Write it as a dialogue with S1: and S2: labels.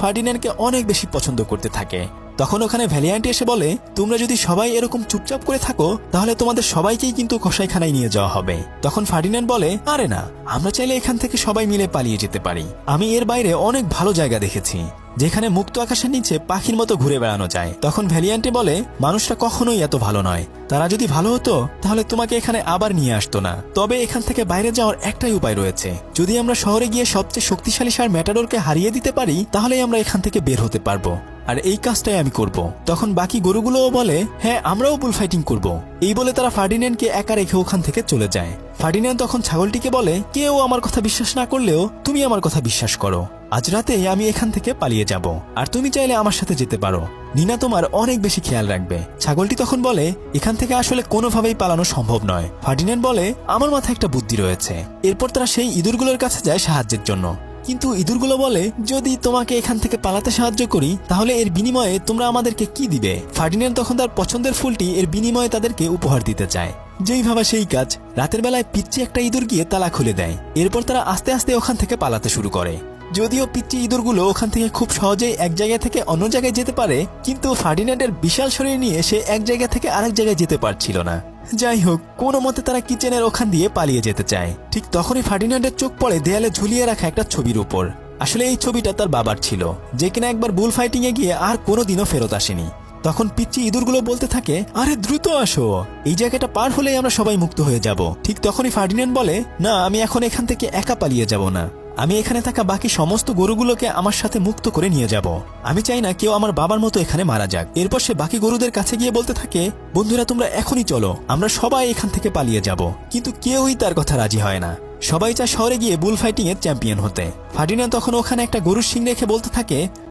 S1: ফার্ডিন্যান্ডকে অনেক বেশি পছন্দ করতে থাকে। তখন ওখানে ভ্যালিয়ান্টি এসে বলে, তোমরা যদি সবাই এরকম চুপচাপ করে থাকো তাহলে তোমাদের সবাইকেই কিন্তু কসাইখানায় নিয়ে যাওয়া হবে। তখন ফার্ডিন্যান্ড বলে, আরে না, আমরা চাইলে এখান থেকে সবাই মিলে পালিয়ে যেতে পারি। আমি এর বাইরে অনেক ভালো জায়গা দেখেছি যেখানে মুক্ত আকাশের নিচে পাখির মতো ঘুরে বেড়ানো যায়। তখন ভ্যালিয়ান্টি বলে, মানুষটা কখনোই এত ভালো নয়, তারা যদি ভালো হতো তাহলে তোমাকে এখানে আবার নিয়ে আসতো না। তবে এখান থেকে বাইরে যাওয়ার একটাই উপায় রয়েছে, যদি আমরা শহরে গিয়ে সবচেয়ে শক্তিশালী ষাঁড় ম্যাটাডোরকে হারিয়ে দিতে পারি তাহলেই আমরা এখান থেকে বের হতে পারবো, আর এই কাজটাই আমি করব। তখন বাকি গরুগুলোও বলে, হ্যাঁ আমরাও বুল ফাইটিং করব। এই বলে তারা ফার্ডিন্যান্ডকে একা রেখে ওখান থেকে চলে যায়। ফার্ডিন্যান্ড তখন ছাগলটিকে বলে, কেউ আমার কথা বিশ্বাস না করলেও তুমি আমার কথা বিশ্বাস করো, আজ রাতে আমি এখান থেকে পালিয়ে যাব, আর তুমি চাইলে আমার সাথে যেতে পারো। নিনা তোমার অনেক বেশি খেয়াল রাখবে। ছাগলটি তখন বলে, এখান থেকে আসলে কোনোভাবেই পালানো সম্ভব নয়। ফার্ডিন্যান্ড বলে, আমার মাথায় একটা বুদ্ধি রয়েছে। এরপর তারা সেই ইঁদুরগুলোর কাছে যায় সাহায্যের জন্য, কিন্তু ইঁদুরগুলো বলে, যদি তোমাকে এখান থেকে পালাতে সাহায্য করি তাহলে এর বিনিময়ে তোমরা আমাদেরকে কি দিবে? ফার্ডিন্যান্ড তখন তার পছন্দের ফুলটি এর বিনিময়ে তাদেরকে উপহার দিতে চায়। যেই ভাবা সেই কাজ, রাতের বেলায় পিচ্চি একটা ইঁদুর গিয়ে তালা খুলে দেয়। এরপর তারা আস্তে আস্তে ওখান থেকে পালাতে শুরু করে। যদিও পিচ্চি ইঁদুরগুলো ওখান থেকে খুব সহজেই এক জায়গা থেকে অন্য জায়গায় যেতে পারে, কিন্তু ফার্ডিন্যান্ডের বিশাল শরীর নিয়ে সে এক জায়গা থেকে আরেক জায়গায় যেতে পারছিল না। যাই হোক, কোনো মতে তারা কিচেনের ওখান দিয়ে পালিয়ে যেতে চায়। ঠিক তখনই ফার্ডিন্যান্ডের চোখ পড়ে দেয়ালে ঝুলিয়ে রাখা একটা ছবির উপর। আসলে এই ছবিটা তার বাবার ছিল, যে কিনা একবার বুল ফাইটিং এ গিয়ে আর কোনোদিনও ফেরত আসেনি। তখন পিচ্চি ইঁদুরগুলো বলতে থাকে, আরে দ্রুত আসো, এই জায়গাটা পার হলেই আমরা সবাই মুক্ত হয়ে যাব। ঠিক তখনই ফার্ডিন্যান্ড বলে, না, আমি এখন এখান থেকে একা পালিয়ে যাব না, আমি এখানে থাকা বাকি সমস্ত গরুগুলোকে আমার সাথে মুক্ত করে নিয়ে যাব। আমি চাই না কেউ আমার বাবার মতো এখানে মারা যাক। এরপর সে বাকি গরুদের কাছে গিয়ে বলতে থাকে, বন্ধুরা তোমরা এখনই চলো, আমরা সবাই এখান থেকে পালিয়ে যাব। কিন্তু কেউই তার কথা রাজি হয় না। সবাই চায় শহরে গিয়ে বুল ফাইটিং এর চ্যাম্পিয়ন হতে। ফার্ডিন্যান্ড তখন ওখানে একটা গরুর শিং রেখে বলতে থাকে,